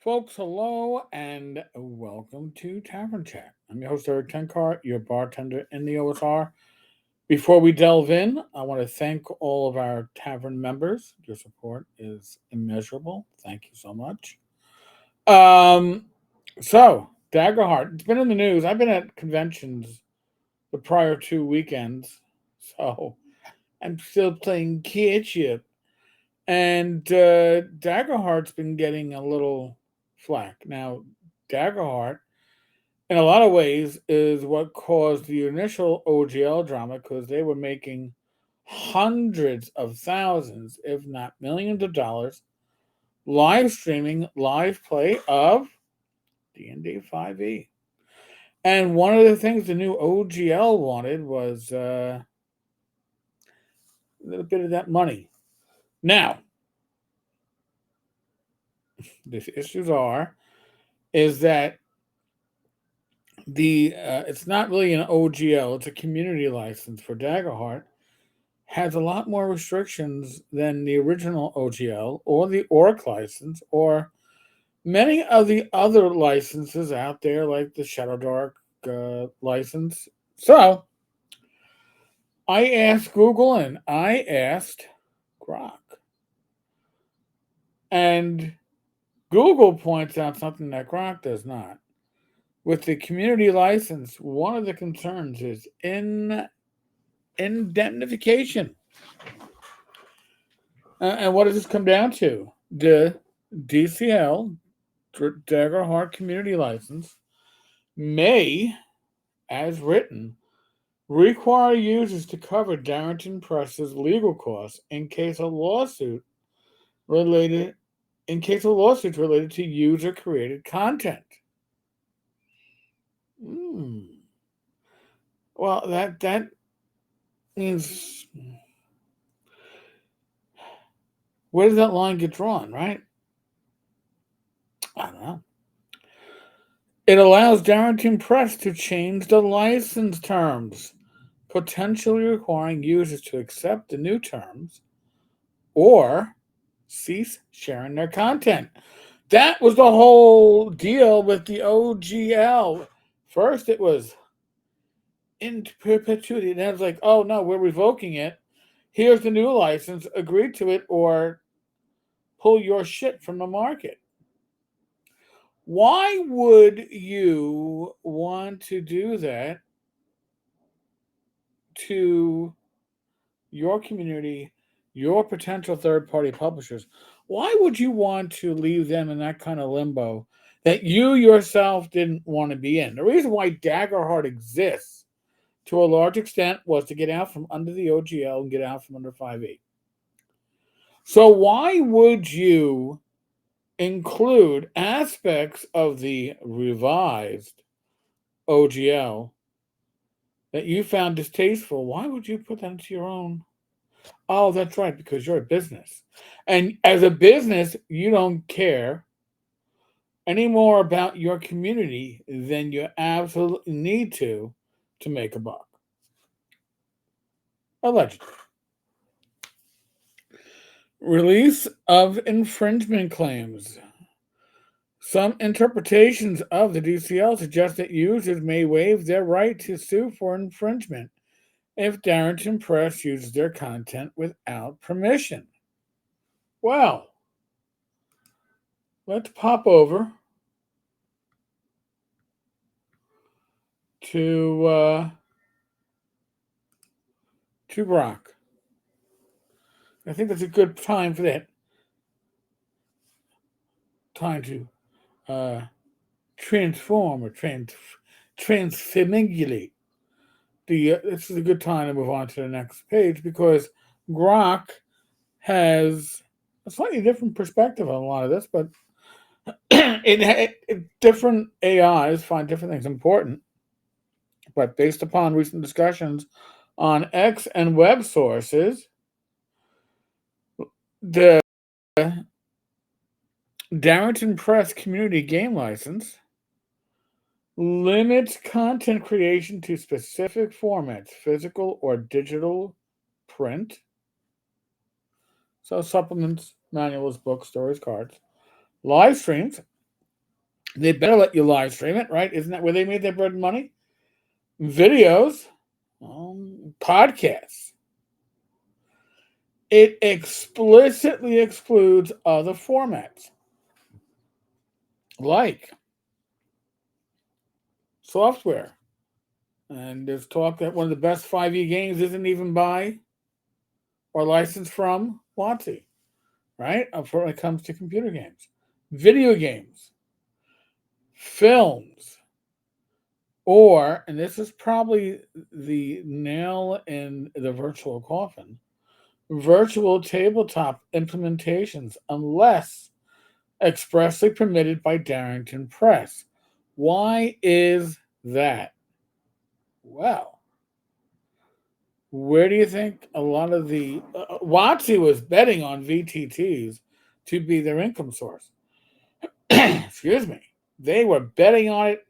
Folks, hello and welcome to Tavern Chat. I'm your host, Eric Tenkar, your bartender in the OSR. Before we delve in, I want to thank all of our tavern members. Your support is immeasurable. Thank you so much. Um, DaggerHeart, it's been in the news. I've been at conventions the prior 2 weekends, so I'm still playing catch up. And Daggerheart's been getting a little flack. Now, Daggerheart, in a lot of ways, is what caused the initial OGL drama because they were making hundreds of thousands, if not millions of dollars, live streaming live play of D&D 5e. And one of the things the new OGL wanted was a little bit of that money. Now, the issues is that the it's not really an OGL, it's a community license for DaggerHeart, has a lot more restrictions than the original OGL or the Orc license or many of the other licenses out there, like the Shadow Dark license. So I asked Google and I asked Grok. And Google points out something that Grok does not. With the community license, one of the concerns is indemnification. And what does this come down to? The DCL, DaggerHeart Community License, may, as written, require users to cover Darrington Press's legal costs related in case of lawsuits related to user created content. Well, that means, where does that line get drawn, right? I don't know. It allows Darrington Press to change the license terms, potentially requiring users to accept the new terms or cease sharing their content. That was the whole deal with the OGL. First, it was in perpetuity. And then it was like, oh no, we're revoking it. Here's the new license. Agree to it or pull your shit from the market. Why would you want to do that to your community, your potential third party publishers? Why would you want to leave them in that kind of limbo that you yourself didn't want to be in? The reason why DaggerHeart exists to a large extent was to get out from under the OGL and get out from under 5e. So why would you include aspects of the revised OGL that you found distasteful? Why would you put that into your own? Oh, that's right, because you're a business. And as a business, you don't care any more about your community than you absolutely need to make a buck. Allegedly. Release of infringement claims. Some interpretations of the DCL suggest that users may waive their right to sue for infringement if Darrington Press uses their content without permission. Well, let's pop over to Brock. I think that's a good time for that. Time to transform or transfigurate. This is a good time to move on to the next page because Grok has a slightly different perspective on a lot of this, but different AIs find different things important. But based upon recent discussions on X and web sources, the Darrington Press community game license limits content creation to specific formats, physical or digital print. So supplements, manuals, books, stories, cards, live streams, They better let you live stream it, right? Isn't that where they made their bread and money? Videos, podcasts. It explicitly excludes other formats like software. And there's talk that one of the best 5e games isn't even by or licensed from WotC, right? When it comes to computer games, video games, films, or, and this is probably the nail in the virtual coffin, virtual tabletop implementations, unless expressly permitted by Darrington Press. Why is that? Well, where do you think a lot of the WotC was betting on VTTs to be their income source? Excuse me. They were betting on it.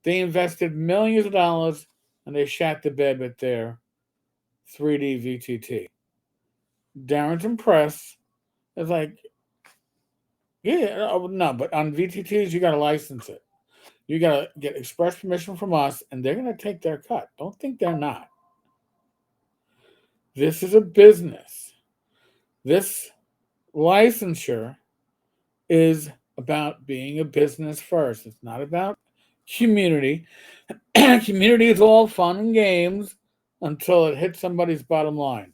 They invested millions of dollars and they shat the bed with their 3D VTT. Darrington Press is like, yeah, no, but on VTTs, you got to license it. You got to get express permission from us, and they're going to take their cut. Don't think they're not. This is a business. This licensure is about being a business first. It's not about community. Community is all fun and games until it hits somebody's bottom line.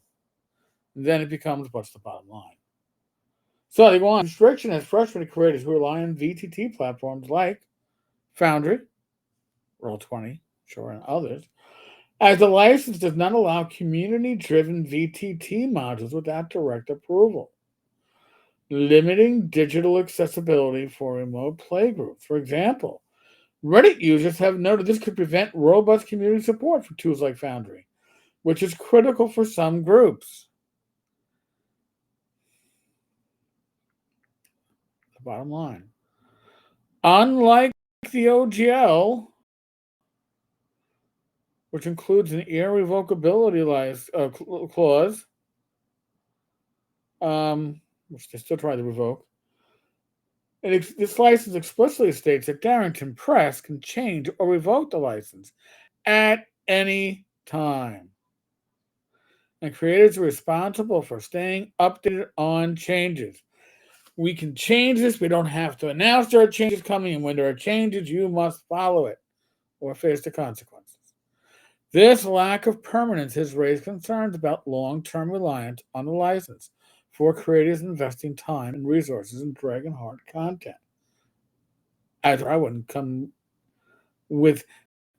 And then it becomes, what's the bottom line? So they go on. Restriction has frustrated creators who rely on VTT platforms like Foundry, Roll20, sure, and others, as the license does not allow community-driven VTT modules without direct approval, limiting digital accessibility for remote playgroups. For example, Reddit users have noted this could prevent robust community support for tools like Foundry, which is critical for some groups. The bottom line. Unlike the OGL, which includes an irrevocability clause, which they still try to revoke, this license explicitly states that Darrington Press can change or revoke the license at any time. And creators are responsible for staying updated on changes. We can change this. We don't have to announce there are changes coming. And when there are changes, you must follow it or face the consequences. This lack of permanence has raised concerns about long-term reliance on the license for creators investing time and resources in DaggerHeart content. As I wouldn't come within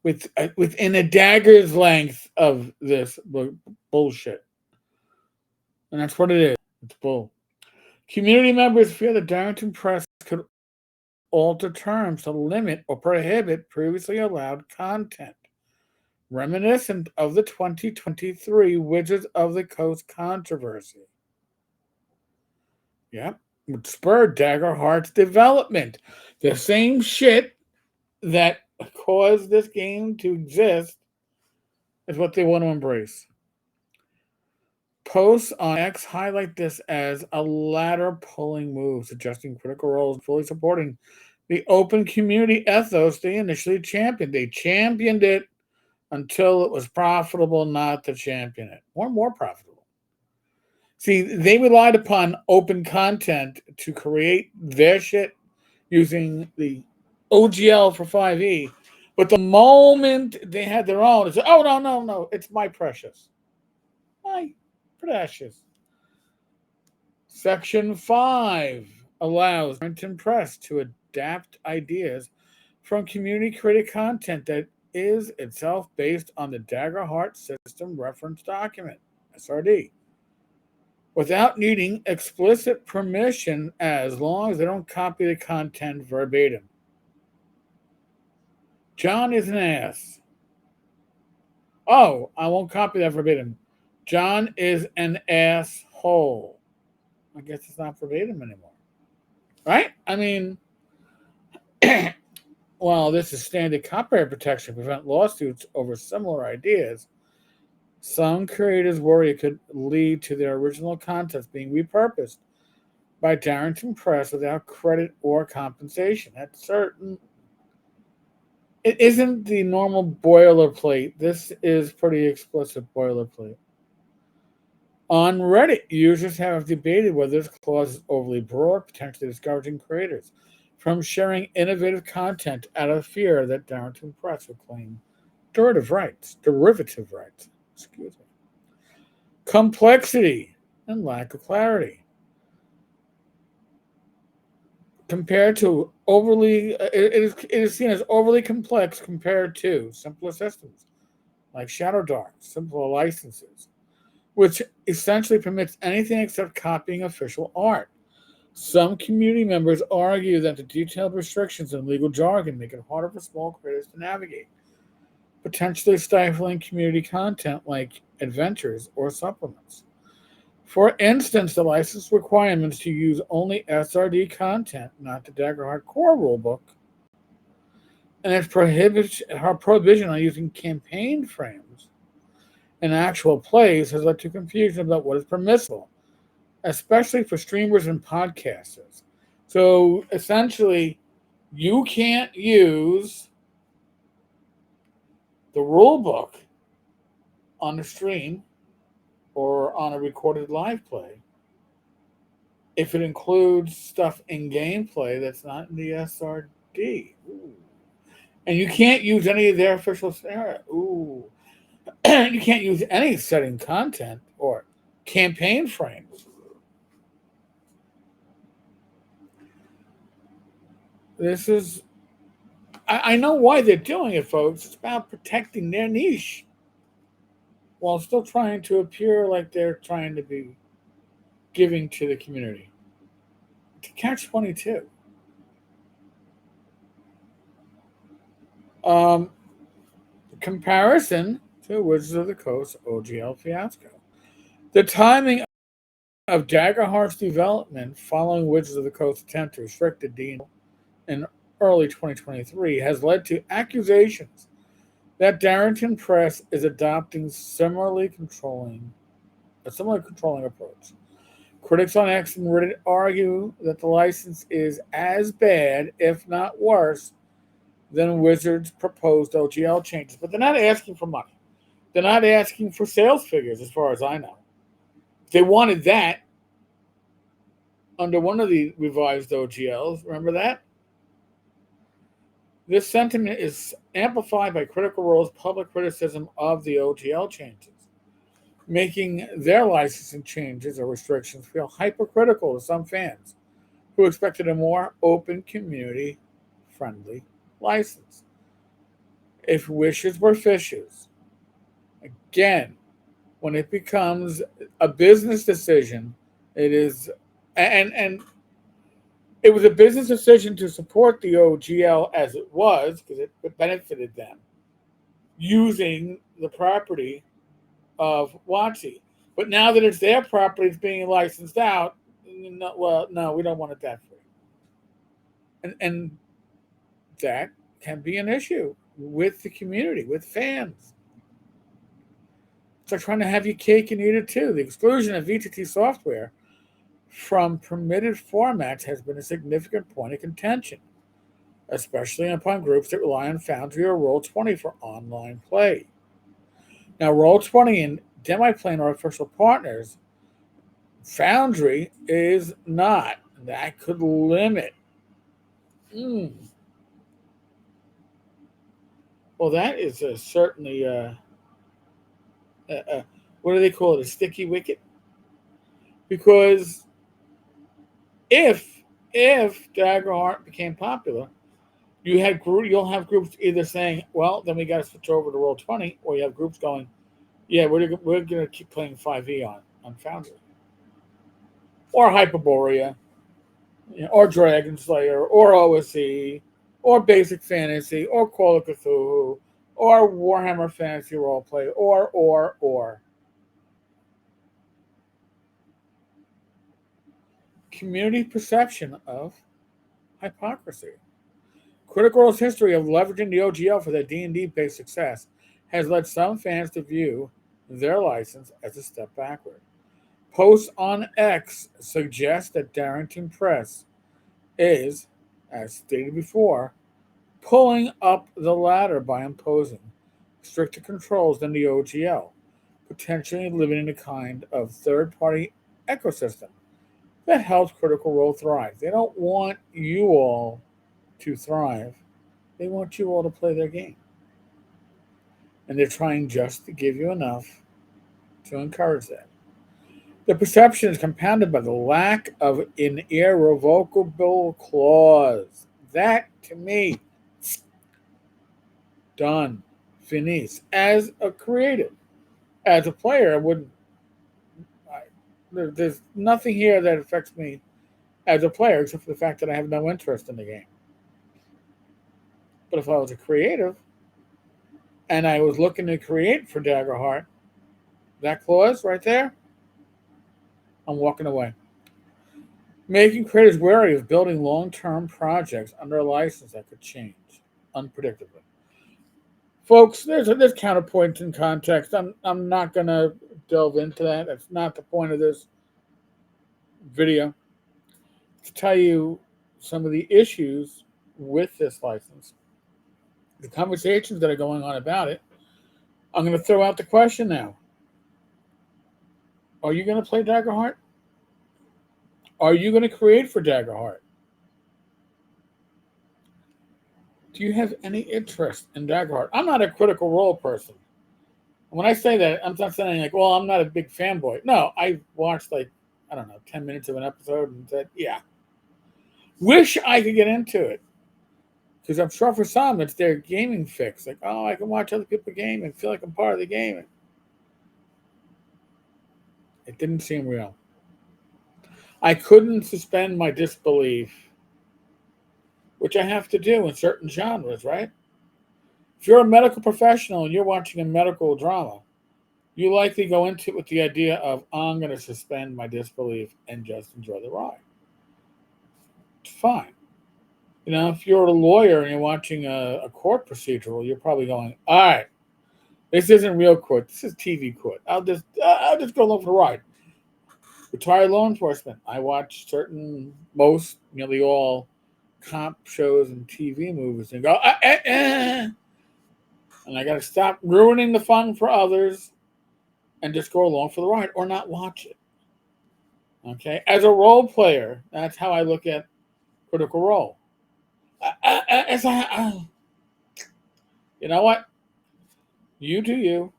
a dagger's length of this bullshit. And that's what it is. It's bull. Community members fear that Darrington Press could alter terms to limit or prohibit previously allowed content, reminiscent of the 2023 Wizards of the Coast controversy. Yep, which spurred DaggerHeart's development. The same shit that caused this game to exist is what they want to embrace. Posts on X highlight this as a ladder-pulling move, suggesting Critical Role is fully supporting the open community ethos they initially championed. They championed it until it was profitable not to champion it, or more profitable. See, they relied upon open content to create their shit using the OGL for 5e, but the moment they had their own, it's oh no, it's my precious. My precious. Section 5 allows Darrington Press to adapt ideas from community-created content that is itself based on the DaggerHeart System Reference Document, SRD, without needing explicit permission as long as they don't copy the content verbatim. John is an ass. Oh, I won't copy that verbatim. John is an asshole. I guess it's not verbatim anymore. Right? I mean, while this is standard copyright protection to prevent lawsuits over similar ideas, some creators worry it could lead to their original contents being repurposed by Darrington Press without credit or compensation. That's certain. It isn't the normal boilerplate. This is pretty explicit boilerplate. On Reddit, users have debated whether this clause is overly broad, potentially discouraging creators from sharing innovative content out of fear that Darrington Press would claim derivative rights. Excuse me. Complexity and lack of clarity. Compared to it is seen as overly complex compared to simpler systems like Shadow Dark, simpler licenses, which essentially permits anything except copying official art. Some community members argue that the detailed restrictions and legal jargon make it harder for small creators to navigate, potentially stifling community content like adventures or supplements. For instance, the license requirements to use only SRD content, not the DaggerHeart core rulebook, and its prohibition on using campaign frames in actual plays has led to confusion about what is permissible, especially for streamers and podcasters. So essentially, you can't use the rulebook on a stream or on a recorded live play if it includes stuff in gameplay that's not in the SRD. Ooh. And you can't use any of their official scenario. Ooh. You can't use any setting content or campaign frames. This is I know why they're doing it, folks. It's about protecting their niche while still trying to appear like they're trying to be giving to the community. To catch 22. Comparison to Wizards of the Coast OGL fiasco. The timing of DaggerHeart's development following Wizards of the Coast attempt to restrict the D&D in early 2023 has led to accusations that Darrington Press is adopting a similarly controlling approach. Critics on X and Reddit argue that the license is as bad, if not worse, than Wizards' proposed OGL changes. But they're not asking for money. They're not asking for sales figures, as far as I know. If they wanted that under one of the revised OGLs, remember that? This sentiment is amplified by Critical Role's public criticism of the OGL changes, making their licensing changes or restrictions feel hypercritical to some fans who expected a more open, community-friendly license. If wishes were fishes, again, when it becomes a business decision, it is, and it was a business decision to support the OGL as it was because it benefited them using the property of WotC. But now that it's their property, it's being licensed out. No, we don't want it that free. And that can be an issue with the community, with fans. It's like trying to have your cake and eat it too. The exclusion of VTT software from permitted formats has been a significant point of contention, especially upon groups that rely on Foundry or Roll20 for online play. Now, Roll20 and Demiplane are official partners. Foundry is not. That could limit. Well, that is certainly what do they call it? A sticky wicket? Because if DaggerHeart became popular, you'll have groups either saying, "Well, then we got to switch over to Roll20," or you have groups going, "Yeah, we're going to keep playing 5e on Foundry, or Hyperborea, or Dragon Slayer, or OSE, or Basic Fantasy, or Call of Cthulhu, or Warhammer Fantasy Roleplay, or." Community perception of hypocrisy. Critical Role's history of leveraging the OGL for their D&D-based success has led some fans to view their license as a step backward. post on X suggests that Darrington Press is, as stated before, pulling up the ladder by imposing stricter controls than the OGL, potentially limiting a kind of third party ecosystem that helps Critical Role thrive. They don't want you all to thrive, they want you all to play their game. And they're trying just to give you enough to encourage that. The perception is compounded by the lack of an irrevocable clause. That, to me, done. Finis. As a creative, as a player, I wouldn't. There's nothing here that affects me as a player except for the fact that I have no interest in the game. But if I was a creative and I was looking to create for DaggerHeart, that clause right there, I'm walking away. Making creators wary of building long-term projects under a license that could change unpredictably. Folks, there's counterpoints in context. I'm not going to delve into that. That's not the point of this video. To tell you some of the issues with this license, the conversations that are going on about it, I'm going to throw out the question now. Are you going to play DaggerHeart? Are you going to create for DaggerHeart? Do you have any interest in DaggerHeart? I'm not a Critical Role person. When I say that, I'm not saying like, well, I'm not a big fanboy. No, I watched 10 minutes of an episode and said, yeah. Wish I could get into it. Because I'm sure for some, it's their gaming fix. Like, oh, I can watch other people game and feel like I'm part of the game. It didn't seem real. I couldn't suspend my disbelief, which I have to do in certain genres, right? If you're a medical professional and you're watching a medical drama, you likely go into it with the idea of, I'm going to suspend my disbelief and just enjoy the ride. It's fine. If you're a lawyer and you're watching a court procedural, you're probably going, all right, this isn't real court. This is TV court. I'll just go along for the ride. Retired law enforcement. I watch nearly all cop shows and TV movies and go, and I got to stop ruining the fun for others and just go along for the ride or not watch it. Okay, as a role player, that's how I look at Critical Role. You know what? You do you.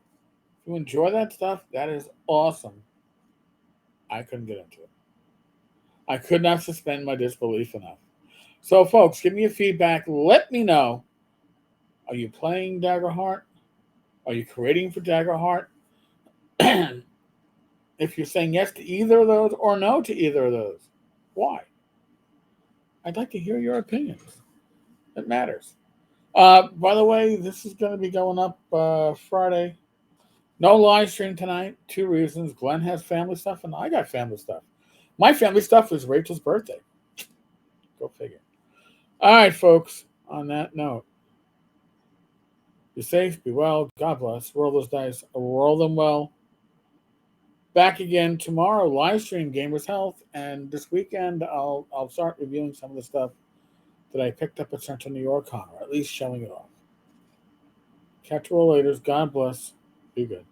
If you enjoy that stuff, that is awesome. I couldn't get into it. I could not suspend my disbelief enough. So, folks, give me your feedback. Let me know. Are you playing DaggerHeart? Are you creating for DaggerHeart? If you're saying yes to either of those or no to either of those, why? I'd like to hear your opinions. It matters. By the way, this is going to be going up Friday. No live stream tonight. 2 reasons. Glenn has family stuff, and I got family stuff. My family stuff is Rachel's birthday. Go figure. All right, folks. On that note, be safe, be well. God bless. Roll those dice. Roll them well. Back again tomorrow. Live stream Gamers Health, and this weekend I'll start reviewing some of the stuff that I picked up at Central New York Con, or at least showing it off. Catch you all later. God bless. Be good.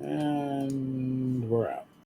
And we're out.